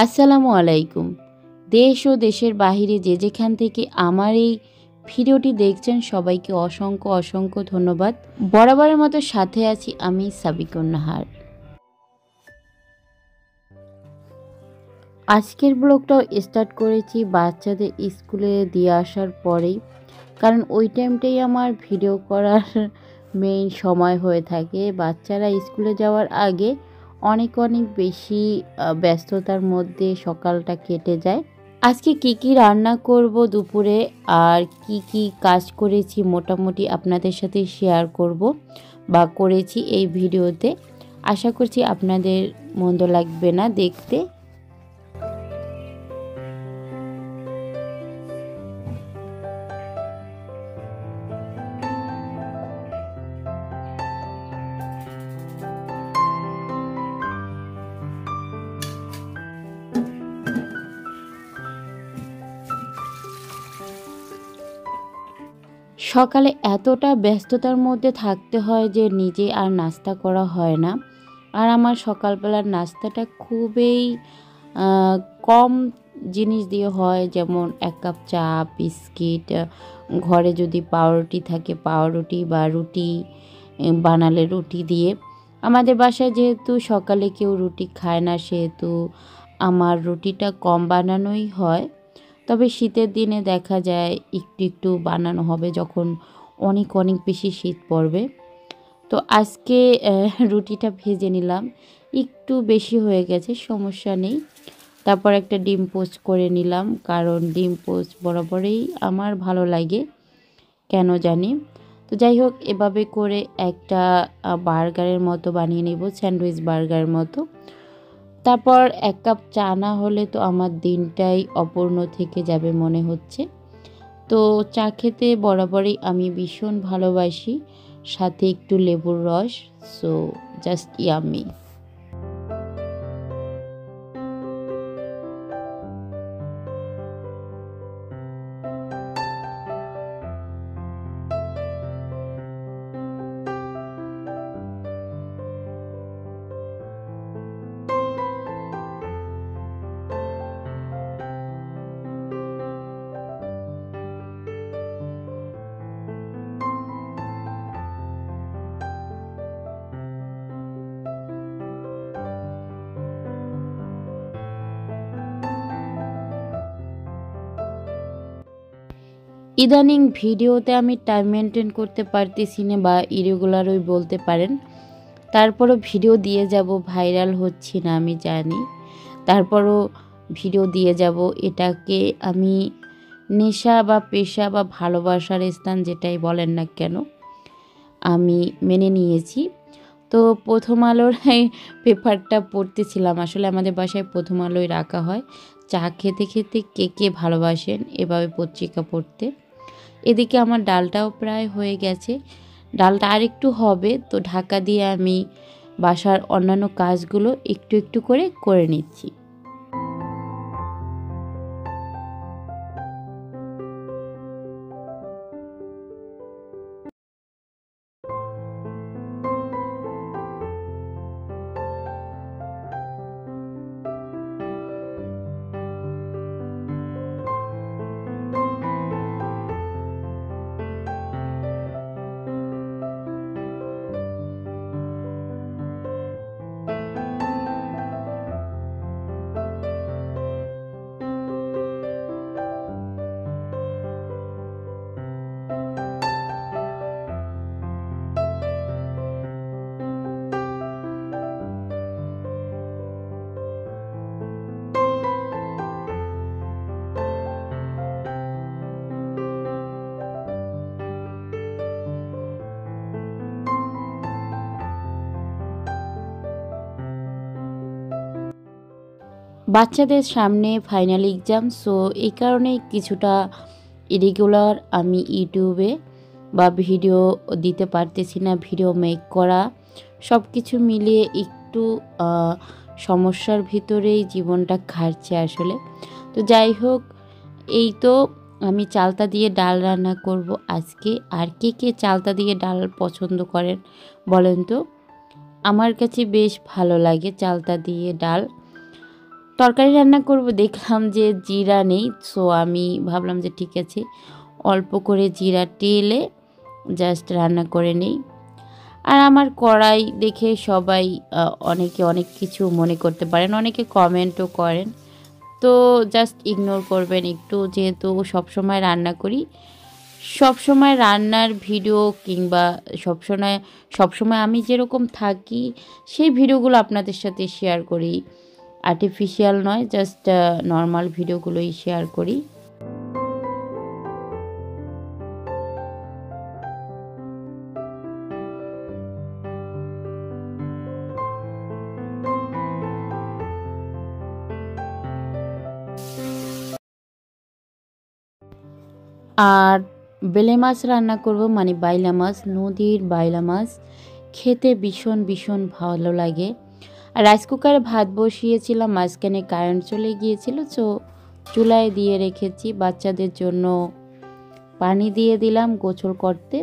আসসালামু আলাইকুম। দেশ ও দেশের বাহিরে যে যেখান থেকে আমার এই ভিডিওটি দেখছেন সবাইকে অসংখ্য অসংখ্য ধন্যবাদ। বরাবরের মতো সাথে আছি আমি সাবিকুন নাহার। আজকের ব্লগটাও স্টার্ট করেছি বাচ্চাদের স্কুলে দিয়ে আসার পরেই, কারণ ওই টাইমটাই আমার ভিডিও করার মেইন সময় হয়ে থাকে। বাচ্চারা স্কুলে যাওয়ার আগে অনেক অনেক বেশি ব্যস্ততার মধ্যে সকালটা কেটে যায়। আজকে কি কি রান্না করব দুপুরে আর কি কি কাজ করেছি মোটামুটি আপনাদের সাথে শেয়ার করব বা করেছি এই ভিডিওতে। আশা করছি আপনাদের মন্দ লাগবে না দেখতে। সকালে এতটা ব্যস্ততার মধ্যে থাকতে হয় যে নিজে আর নাস্তা করা হয় না। আর আমার সকালবেলার নাস্তাটা খুবই কম জিনিস দিয়ে হয়, যেমন 1 কাপ চা, বিস্কিট, ঘরে যদি পাউরুটি থাকে পাউরুটি বা রুটি বানালে রুটি দিয়ে। আমাদের বাসায় যেহেতু সকালে কেউ রুটি খায় না, সেহেতু আমার রুটিটা কম বানানোই হয়। তবে শীতের দিনে দেখা যায় একটু একটু বানানো হবে যখন অনেক অনেক বেশি শীত পড়বে। তো আজকে রুটিটা ভেজে নিলাম, একটু বেশি হয়ে গেছে, সমস্যা নেই। তারপর একটা ডিম পোস্ট করে নিলাম, কারণ ডিম পোস্ট বরাবরই আমার ভালো লাগে কেন জানি। তো যাই হোক, এভাবে করে একটা বার্গারের মতো বানিয়ে নেব, স্যান্ডউইচ বার্গারের মতো। তারপর 1 কাপ চা না হলে তো আমার দিনটাই অপূর্ণ থেকে যাবে মনে হচ্ছে। তো চা খেতে বরাবরই আমি ভীষণ ভালোবাসি, সাথে একটু লেবুর রস। So just yummy. ইদানিং ভিডিওতে আমি টাইম মেনটেন করতে পারতেছি না, বা ইরেগুলারই বলতে পারেন। তারপরও ভিডিও দিয়ে যাব, ভাইরাল হচ্ছি না আমি জানি, তারপরও ভিডিও দিয়ে যাব। এটাকে আমি নেশা বা পেশা বা ভালোবাসার স্থান যেটাই বলেন না কেন, আমি মেনে নিয়েছি। তো প্রথম আলোর পেপারটা পড়তেছিলাম, আসলে আমাদের বাসায় প্রথম আলোয় রাখা হয়। চা খেতে খেতে কে কে ভালোবাসেন এভাবে পত্রিকা পড়তে। এদিকে আমার ডালটাও প্রায় হয়ে গেছে, ডালটা আরেকটু হবে। তো ঢাকা দিয়ে আমি বাসার অন্যান্য কাজগুলো একটু একটু করে নিচ্ছি। বাচ্চাদের সামনে ফাইনাল এক্সাম, সো এই কারণে কিছুটা ইরেগুলার আমি ইউটিউবে বা ভিডিও দিতে পারতেছি না। ভিডিও মেক করা সব কিছু মিলিয়ে একটু সমস্যার ভিতরেই জীবনটা কাটছে আসলে। তো যাই হোক, এই তো আমি চালতা দিয়ে ডাল রান্না করব আজকে। আর কে কে চালতা দিয়ে ডাল পছন্দ করেন বলেন তো? আমার কাছে বেশ ভালো লাগে চালতা দিয়ে ডাল। তরকারি রান্না করব, দেখলাম যে জিরা নেই। সো আমি ভাবলাম যে ঠিক আছে, অল্প করে জিরা টেলে জাস্ট রান্না করে নেই। আর আমার কড়াই দেখে সবাই অনেকে অনেক কিছু মনে করতে পারেন, অনেকে কমেন্টও করেন। তো জাস্ট ইগনোর করবেন একটু, যেহেতু সবসময় রান্না করি, সবসময় রান্নার ভিডিও কিংবা সবসময় আমি যেরকম থাকি সেই ভিডিওগুলো আপনাদের সাথে শেয়ার করি। আর্টিফিশিয়াল নয়, জাস্ট নর্মাল ভিডিওগুলোই শেয়ার করি। আর বেলে মাছ রান্না করব, মানে বাইলা মাছ, নদীর বাইলা মাছ। খেতে ভীষণ ভীষণ ভালো লাগে। আর রাইস কুকারে ভাত বসিয়েছিলাম, মাঝখানে কারেন্ট চলে গিয়েছিল, তো চুলায় দিয়ে রেখেছি। বাচ্চাদের জন্য পানি দিয়ে দিলাম গোসল করতে।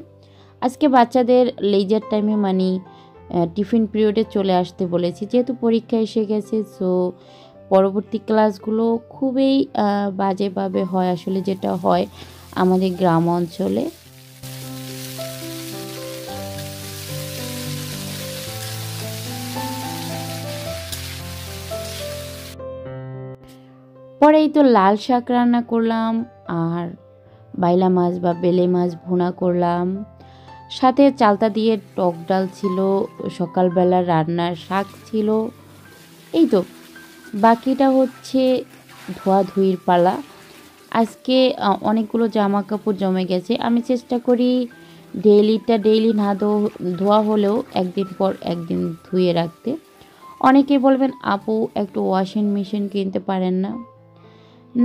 আজকে বাচ্চাদের লেজার টাইমে, মানে টিফিন পিরিয়ডে চলে আসতে বলেছি, যেহেতু পরীক্ষা এসে গেছে। সো পরবর্তী ক্লাসগুলো খুবই বাজেভাবে হয়, আসলে যেটা হয় আমাদের গ্রাম অঞ্চলে। পরেই তো লাল শাক রান্না করলাম, আর বাইলা মাছ বা বেলে মাছ ভুনা করলাম, সাথে চালতা দিয়ে টক ডাল ছিল, সকালবেলা রান্নার শাক ছিল। এই তো, বাকিটা হচ্ছে ধোয়াধুয়ির পালা। আজকে অনেকগুলো জামা কাপড় জমে গেছে। আমি চেষ্টা করি ডেইলি না ধোয়া হলেও একদিন পর একদিন ধুয়ে রাখতে। অনেকে বলবেন আপু একটু ওয়াশিং মেশিন কিনতে পারেন না।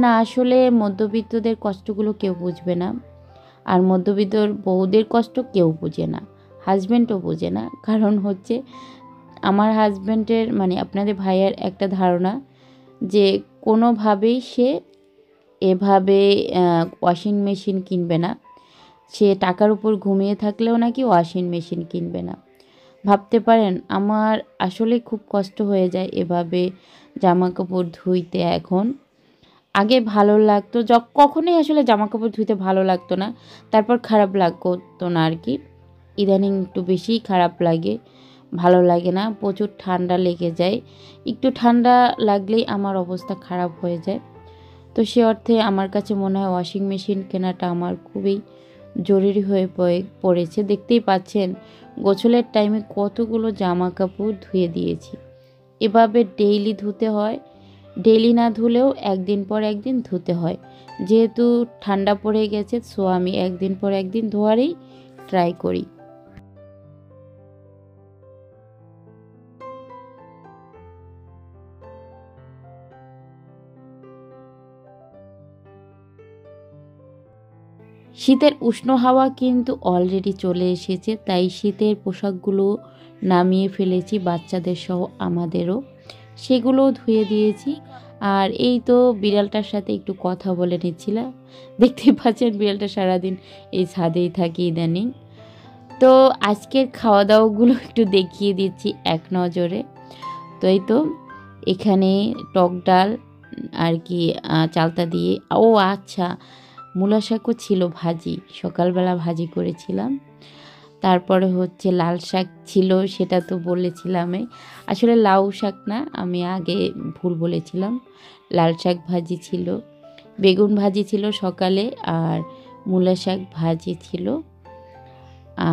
না, আসলে মধ্যবিত্তদের কষ্টগুলো কেউ বুঝবে না, আর মধ্যবিত্তর বউদের কষ্ট কেউ বুঝে না, হাজব্যান্ডও বুঝে না। কারণ হচ্ছে আমার হাজব্যান্ডের, মানে আপনাদের ভাইয়ের একটা ধারণা যে কোনোভাবেই সে এভাবে ওয়াশিং মেশিন কিনবে না। সে টাকার উপর ঘুমিয়ে থাকলেও নাকি ওয়াশিং মেশিন কিনবে না। ভাবতে পারেন, আমার আসলে খুব কষ্ট হয়ে যায় এভাবে জামা কাপড় ধুইতে। এখন আগে ভালো লাগতো, কখনোই আসলে জামা কাপড় ধুইতে ভালো লাগতো না, তারপর খারাপ লাগতো না আর কি। ইদানিং একটু বেশিই খারাপ লাগে, ভালো লাগে না, প্রচুর ঠান্ডা লেগে যায়। একটু ঠান্ডা লাগলেই আমার অবস্থা খারাপ হয়ে যায়। তো সে অর্থে আমার কাছে মনে হয় ওয়াশিং মেশিন কেনাটা আমার খুবই জরুরি হয়ে পড়েছে। দেখতেই পাচ্ছেন গোসলের টাইমে কতগুলো জামা কাপড় ধুয়ে দিয়েছি। এভাবে ডেইলি ধুতে হয়, ডেইলি না ধুলেও একদিন পর একদিন ধুতে হয়। যেহেতু ঠান্ডা পড়ে গেছে, সো আমি একদিন পর একদিন ধোয়ারই ট্রাই করি। শীতের উষ্ণ হাওয়া কিন্তু অলরেডি চলে এসেছে, তাই শীতের পোশাকগুলো নামিয়ে ফেলেছি, বাচ্চাদের সহ আমাদেরও সেগুলোও ধুয়ে দিয়েছি। আর এই তো বিড়ালটার সাথে একটু কথা বলে নিচ্ছিলাম। দেখতে পাচ্ছেন বিড়ালটা সারাদিন এই ছাদেই থাকি ইদানিং। তো আজকের খাওয়া দাওয়াগুলো একটু দেখিয়ে দিচ্ছি এক নজরে। তো এই তো, এখানে টক ডাল আর কি, চালতা দিয়ে, ও আচ্ছা, মূলা শাকও ছিল ভাজি, সকালবেলা ভাজি করেছিলাম। তারপরে হচ্ছে লাল শাক ছিল, সেটা তো বলেছিলামই, আসলে লাউ শাক না, আমি আগে ভুল বলেছিলাম। লাল শাক ভাজি ছিল, বেগুন ভাজি ছিল সকালে, আর মূলা শাক ভাজি ছিল।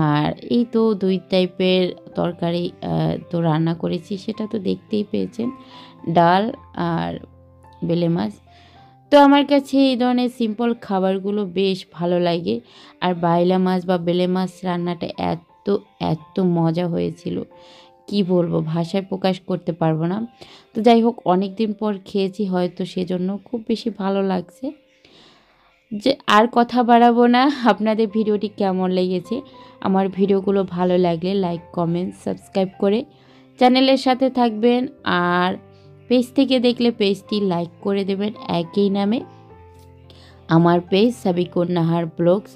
আর এই তো দুই টাইপের তরকারি তো রান্না করেছি, সেটা তো দেখতেই পেয়েছেন, ডাল আর বেলে মাছ। তো আমার কাছে এই ধরনের সিম্পল খাবারগুলো বেশ ভালো লাগে। আর বাইলা মাছ বা বেলে মাছ রান্নাটা এত এত মজা হয়েছিল, কি বলবো, ভাষায় প্রকাশ করতে পারবো না। তো যাই হোক, অনেক দিন পর খেয়েছি, হয়তো সেজন্য খুব বেশি ভালো লাগছে। যে আর কথা বাড়াবো না, আপনাদের ভিডিওটি কেমন লেগেছে, আমার ভিডিওগুলো ভালো লাগলে লাইক কমেন্ট সাবস্ক্রাইব করে চ্যানেলের সাথে থাকবেন। আর পেজ থেকে দেখলে পেজটি লাইক করে দেবেন, একই নামে আমার পেজ সাবিকুন নাহার ব্লগস।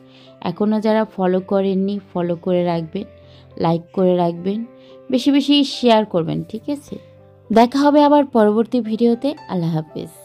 এখনও যারা ফলো করেননি ফলো করে রাখবেন, লাইক করে রাখবেন, বেশি বেশি শেয়ার করবেন, ঠিক আছে। দেখা হবে আবার পরবর্তী ভিডিওতে। আল্লাহ হাফেজ।